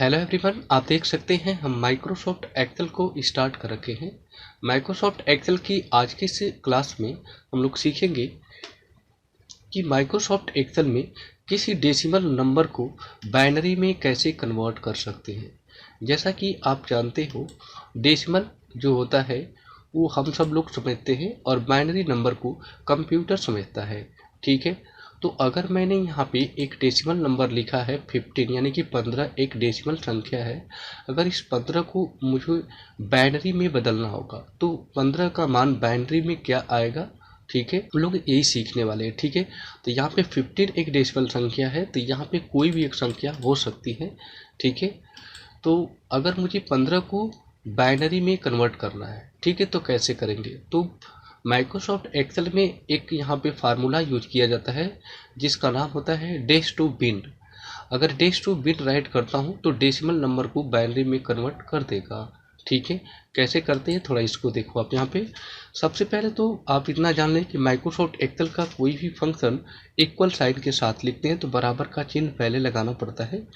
Hello everyone, आप देख सकते हैं हम माइक्रोसॉफ्ट एक्सेल को स्टार्ट कर रखे हैं। माइक्रोसॉफ्ट एक्सेल की आज की इस क्लास में हम लोग सीखेंगे कि माइक्रोसॉफ्ट एक्सेल में किसी डेसिमल नंबर को बाइनरी में कैसे कन्वर्ट कर सकते हैं। जैसा कि आप जानते हो, डेसिमल जो होता है वो हम सब लोग समझते हैं और बाइनरी नंबर को कंप्यूटर समझता है। ठीक है, तो अगर मैंने यहाँ पे एक डेसिमल नंबर लिखा है 15 यानी कि 15 एक डेसिमल संख्या है। अगर इस 15 को मुझे बाइनरी में बदलना होगा तो 15 का मान बाइनरी में क्या आएगा। ठीक है, हम लोग यही सीखने वाले हैं। ठीक है, तो यहाँ पे 15 एक डेसिमल संख्या है, तो यहाँ पे कोई भी एक संख्या हो सकती है। ठीक है, तो अगर मुझे 15 को बाइनरी में कन्वर्ट करना है, ठीक है, तो कैसे करेंगे। तो माइक्रोसॉफ्ट एक्सेल में एक यहाँ पे फार्मूला यूज किया जाता है जिसका नाम होता है डैश टू बिन। अगर डैश टू बिन राइट करता हूँ तो डेसिमल नंबर को बाइनरी में कन्वर्ट कर देगा। ठीक है, कैसे करते हैं थोड़ा इसको देखो आप। यहाँ पे सबसे पहले तो आप इतना जान लें कि माइक्रोसॉफ्ट एक्सेल का कोई भी फंक्शन इक्वल साइन के साथ लिखते हैं तो बराबर का चिन्ह पहले लगाना पड़ता है।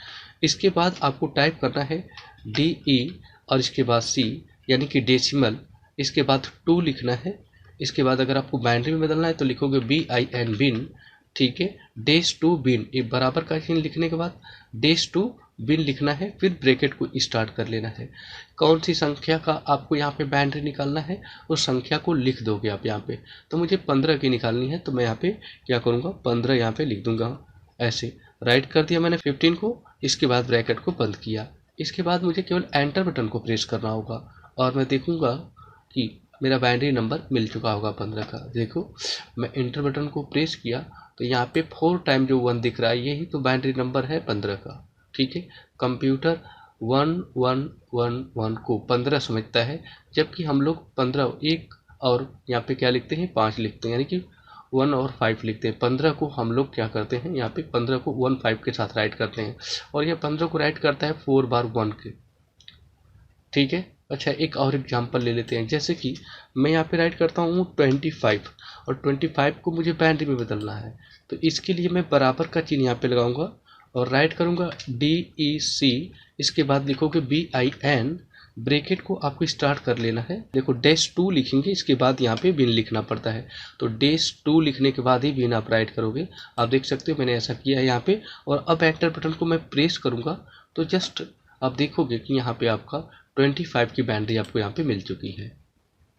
इसके बाद आपको टाइप करना है DE और इसके बाद C यानी कि डेसिमल, इसके बाद 2 लिखना है। इसके बाद अगर आपको बाइनरी में बदलना है तो लिखोगे BIN बिन। ठीक है, डैश टू बिन, एक बराबर का चिन्ह लिखने के बाद डैश टू बिन लिखना है, फिर ब्रैकेट को स्टार्ट कर लेना है। कौन सी संख्या का आपको यहाँ पे बाइनरी निकालना है उस संख्या को लिख दोगे आप यहाँ पे। तो मुझे 15 की निकालनी है तो मैं यहाँ पे क्या करूँगा, 15 यहाँ पे लिख दूंगा। ऐसे राइट कर दिया मैंने 15 को, इसके बाद ब्रैकेट को बंद किया। इसके बाद मुझे केवल एंटर बटन को प्रेस करना होगा और मैं देखूंगा कि मेरा बाइनरी नंबर मिल चुका होगा 15 का। देखो, मैं एंटर बटन को प्रेस किया तो यहाँ पे 4 टाइम जो 1 दिख रहा है यही तो बाइनरी नंबर है 15 का। ठीक है, कंप्यूटर 1111 को 15 समझता है, जबकि हम लोग 15 एक और यहाँ पे क्या लिखते हैं 5 लिखते हैं, यानी कि 1 और 5 लिखते हैं। 15 को हम लोग क्या करते हैं, यहाँ पे 15 को 1 5 के साथ राइट करते हैं और यह 15 को राइट करता है 4 बार 1 के। ठीक है, अच्छा एक और एग्जांपल ले लेते हैं। जैसे कि मैं यहाँ पे राइट करता हूँ 25 और 25 को मुझे बाइनरी में बदलना है, तो इसके लिए मैं बराबर का चिन्ह यहाँ पे लगाऊंगा और राइट करूंगा DEC, इसके बाद लिखोगे BIN, ब्रैकेट को आपको स्टार्ट कर लेना है। देखो डैश 2 लिखेंगे, इसके बाद यहाँ पे बिन लिखना पड़ता है, तो डैश 2 लिखने के बाद ही बिन आप राइट करोगे। आप देख सकते हो मैंने ऐसा किया है यहाँ पे। और अब एंटर बटन को मैं प्रेस करूँगा तो जस्ट आप देखोगे कि यहाँ पे आपका 25 की बाइनरी आपको यहाँ पे मिल चुकी है।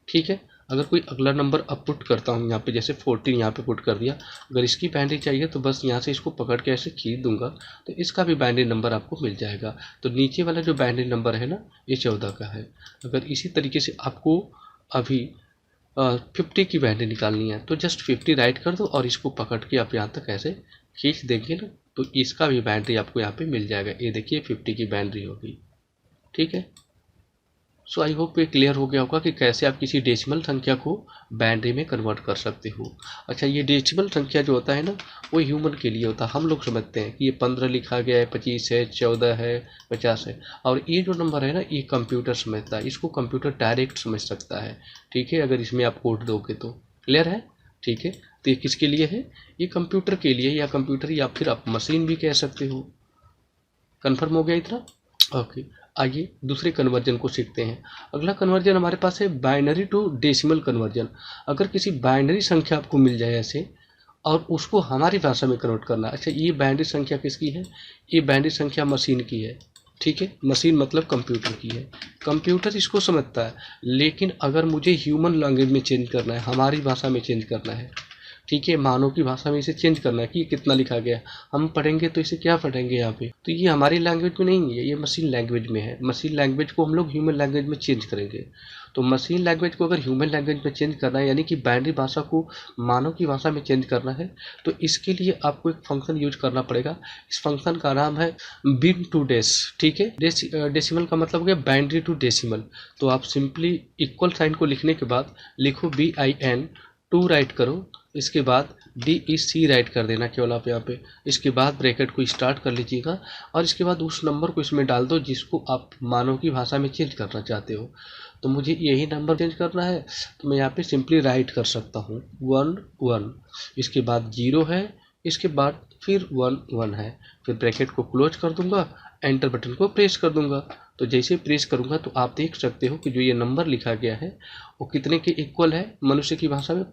ठीक है, अगर कोई अगला नंबर अब पुट करता हूँ यहाँ पे, जैसे 14 यहाँ पे पुट कर दिया, अगर इसकी बाइनरी चाहिए तो बस यहाँ से इसको पकड़ के ऐसे खींच दूंगा तो इसका भी बाइनरी नंबर आपको मिल जाएगा। तो नीचे वाला जो बाइनरी नंबर है ना, ये 14 का है। अगर इसी तरीके से आपको अभी 50 की बाइनरी निकालनी है तो जस्ट 50 राइट कर दो और इसको पकड़ के आप यहाँ तक ऐसे खींच देंगे ना, तो इसका भी बाइनरी आपको यहाँ पे मिल जाएगा। ये देखिए 50 की बाइनरी होगी। ठीक है, सो आई होप ये क्लियर हो गया होगा कि कैसे आप किसी डेसिमल संख्या को बाइनरी में कन्वर्ट कर सकते हो। अच्छा, ये डेसिमल संख्या जो होता है ना, वो ह्यूमन के लिए होता है। हम लोग समझते हैं कि ये 15 लिखा गया है, 25 है, 14 है, 50 है, और ये जो नंबर है ना, ये कंप्यूटर समझता है, इसको कंप्यूटर डायरेक्ट समझ सकता है। ठीक है, अगर इसमें आप कोड दोगे तो। क्लियर है। ठीक है, तो ये किसके लिए है, ये कंप्यूटर के लिए, या कंप्यूटर या फिर आप मशीन भी कह सकते हो। कन्फर्म हो गया इतना। ओके, आइए दूसरे कन्वर्जन को सीखते हैं। अगला कन्वर्जन हमारे पास है बाइनरी टू डेसिमल कन्वर्जन। अगर किसी बाइनरी संख्या आपको मिल जाए ऐसे और उसको हमारी भाषा में कन्वर्ट करना। अच्छा, ये बाइनरी संख्या किसकी है, ये बाइनरी संख्या मशीन की है। ठीक है, मशीन मतलब कंप्यूटर की है, कंप्यूटर इसको समझता है। लेकिन अगर मुझे ह्यूमन लैंग्वेज में चेंज करना है, हमारी भाषा में चेंज करना है, ठीक है, मानव की भाषा में इसे चेंज करना है कि ये कितना लिखा गया, हम पढ़ेंगे तो इसे क्या पढ़ेंगे यहाँ पे, तो ये हमारी लैंग्वेज में नहीं है, ये मशीन लैंग्वेज में है। मशीन लैंग्वेज को हम लोग ह्यूमन लैंग्वेज में चेंज करेंगे। तो मशीन लैंग्वेज को अगर ह्यूमन लैंग्वेज में चेंज करना है, यानी कि बाइनरी भाषा को मानव की भाषा में चेंज करना है, तो इसके लिए आपको एक फंक्शन यूज करना पड़ेगा। इस फंक्शन का नाम है बिन टू डेस। ठीक है, डेसिमल का मतलब हो गया बाइनरी टू डेसिमल। तो आप सिंपली इक्वल साइन को लिखने के बाद लिखो BIN, 2 राइट करो, इसके बाद DEC राइट कर देना केवल आप यहाँ पे। इसके बाद ब्रैकेट को स्टार्ट कर लीजिएगा और इसके बाद उस नंबर को इसमें डाल दो जिसको आप मानव की भाषा में चेंज करना चाहते हो। तो मुझे यही नंबर चेंज करना है, तो मैं यहाँ पे सिंपली राइट कर सकता हूँ 1 1, इसके बाद 0 है, इसके बाद फिर 1 1 है, फिर ब्रैकेट को क्लोज कर दूंगा, एंटर बटन को प्रेस कर दूंगा। तो जैसे प्रेस करूंगा तो आप देख सकते हो कि जो ये नंबर लिखा गया है वो कितने के इक्वल है, मनुष्य की भाषा में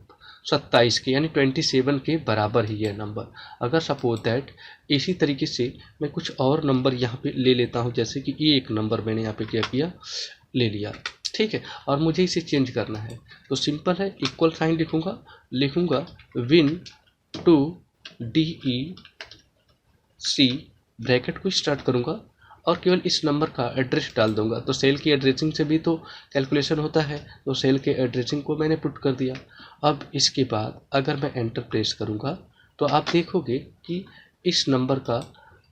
27 के, यानी 27 के बराबर ही है नंबर। अगर सपोज दैट इसी तरीके से मैं कुछ और नंबर यहाँ पे ले लेता हूँ, जैसे कि ये एक नंबर मैंने यहाँ पे क्या किया, ले लिया, ठीक है, और मुझे इसे चेंज करना है तो सिंपल है, इक्वल साइन लिखूंगा विन टू DEC, ब्रैकेट को स्टार्ट करूंगा और केवल इस नंबर का एड्रेस डाल दूंगा। तो सेल की एड्रेसिंग से भी तो कैलकुलेशन होता है, तो सेल के एड्रेसिंग को मैंने पुट कर दिया। अब इसके बाद अगर मैं एंटर प्रेस करूंगा तो आप देखोगे कि इस नंबर का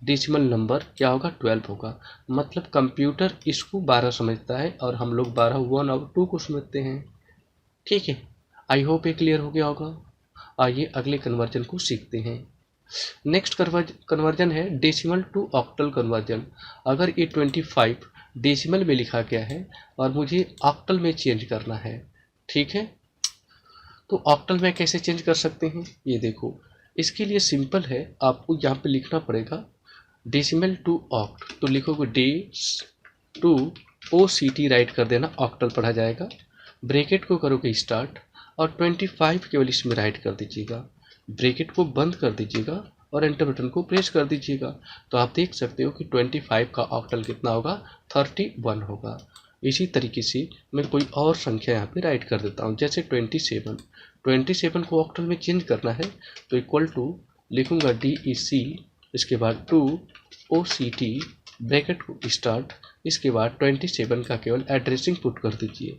डेसिमल नंबर क्या होगा, 12 होगा। मतलब कंप्यूटर इसको 12 समझता है और हम लोग 12, 1 और 2 को समझते हैं, ठीक है। आई होप ये क्लियर हो गया होगा। आइए अगले कन्वर्जन को सीखते हैं। नेक्स्ट कन्वर्जन है डेसिमल टू ऑक्टल कन्वर्जन। अगर ये 25 डेसिमल में लिखा गया है और मुझे ऑक्टल में चेंज करना है, ठीक है, तो ऑक्टल में कैसे चेंज कर सकते हैं, ये देखो। इसके लिए सिंपल है, आपको यहाँ पे लिखना पड़ेगा डेसिमल टू ऑक्ट, तो लिखोगे डेस टू OCT राइट कर देना, ऑक्टल पढ़ा जाएगा। ब्रैकेट को करोगे स्टार्ट और 25 केवल इसमें राइट कर दीजिएगा, ब्रैकेट को बंद कर दीजिएगा और एंटर बटन को प्रेस कर दीजिएगा। तो आप देख सकते हो कि 25 का ऑक्टल कितना होगा, 31 होगा। इसी तरीके से मैं कोई और संख्या यहाँ पे राइट कर देता हूँ, जैसे 27 को ऑक्टल में चेंज करना है तो इक्वल टू लिखूंगा DEC, इसके बाद 2 OCT, ब्रैकेट को स्टार्ट, इसके बाद 27 का केवल एड्रेसिंग पुट कर दीजिए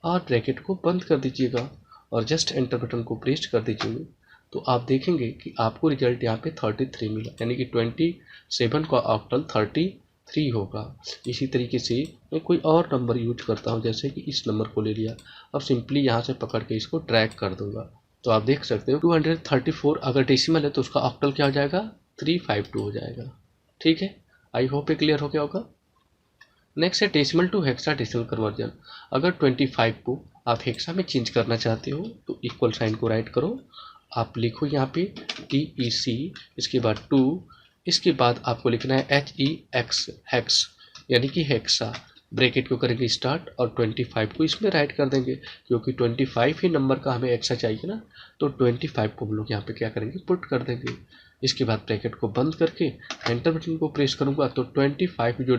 और ब्रैकेट को बंद कर दीजिएगा और जस्ट एंटर बटन को प्रेस कर दीजिएगा। तो आप देखेंगे कि आपको रिजल्ट यहाँ पे 33 मिला, यानी कि 27 का ऑक्टल 33 होगा। इसी तरीके से मैं कोई और नंबर यूज करता हूँ, जैसे कि इस नंबर को ले लिया, अब सिंपली यहाँ से पकड़ के इसको ड्रैग कर दूंगा। तो आप देख सकते हो 234 अगर डेसिमल है तो उसका ऑक्टल क्या हो जाएगा, 352 हो जाएगा, ठीक है। आई होप ये क्लियर हो गया होगा। नेक्स्ट है डेसिमल टू हेक्साडेसिमल कन्वर्जन। अगर 25 को आप हेक्सा में चेंज करना चाहते हो तो इक्वल साइन को राइट करो, आप लिखो यहाँ पे DEC, इसके बाद 2, इसके बाद आपको लिखना है HEX, हेक्स यानी कि हेक्सा, ब्रैकेट को करेंगे स्टार्ट और 25 को इसमें राइट कर देंगे, क्योंकि 25 ही नंबर का हमें हेक्सा चाहिए ना, तो 25 को हम लोग यहाँ पे क्या करेंगे, पुट कर देंगे। इसके बाद ब्रैकेट को बंद करके एंटर बटन को प्रेस करूँगा तो 25 जो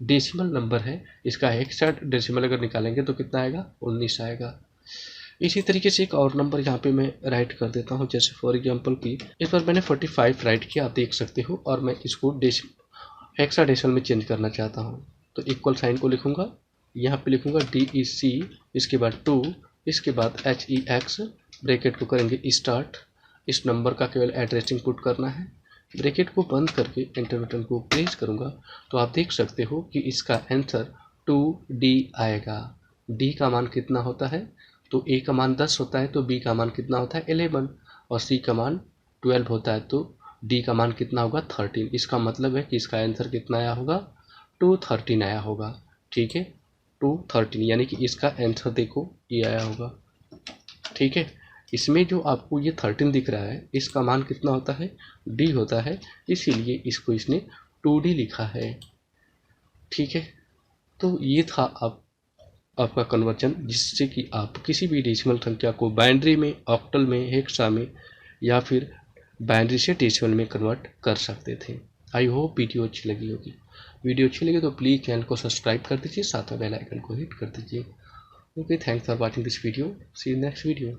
डेसिमल नंबर है, इसका हेक्साडेसिमल अगर निकालेंगे तो कितना आएगा, 19 आएगा। इसी तरीके से एक और नंबर यहाँ पे मैं राइट कर देता हूँ, जैसे फॉर एग्जांपल कि इस पर मैंने 45 राइट किया, आप देख सकते हो, और मैं इसको हेक्साडेसिमल में चेंज करना चाहता हूँ। तो इक्वल साइन को लिखूंगा, यहाँ पे लिखूंगा DEC, इसके बाद 2, इसके बाद HEX, ब्रैकेट को करेंगे स्टार्ट, इस नंबर का केवल एड्रेसिंग पुट करना है, ब्रैकेट को बंद करके एंटर बटन को प्रेस करूँगा तो आप देख सकते हो कि इसका आंसर 2D आएगा। D का मान कितना होता है, तो A का मान 10 होता है, तो B का मान कितना होता है, 11, और C का मान 12 होता है, तो D का मान कितना होगा, 13। इसका मतलब है कि इसका आंसर कितना आया होगा, 213 आया होगा, ठीक है, 213, यानी कि इसका आंसर देखो ये आया होगा, ठीक है। इसमें जो आपको ये 13 दिख रहा है, इसका मान कितना होता है, D होता है, इसीलिए इसको इसने 2D लिखा है, ठीक है। तो ये था आपका कन्वर्जन, जिससे कि आप किसी भी डेसिमल संख्या को बाइनरी में, ऑक्टल में, हेक्सा में या फिर बाइनरी से डेसिमल में कन्वर्ट कर सकते थे। आई होप वीडियो अच्छी लगी होगी। वीडियो अच्छी लगी तो प्लीज़ चैनल को सब्सक्राइब कर दीजिए, साथ में बेल आइकन को हिट कर दीजिए। Okay, thanks for watching this video, see you next video.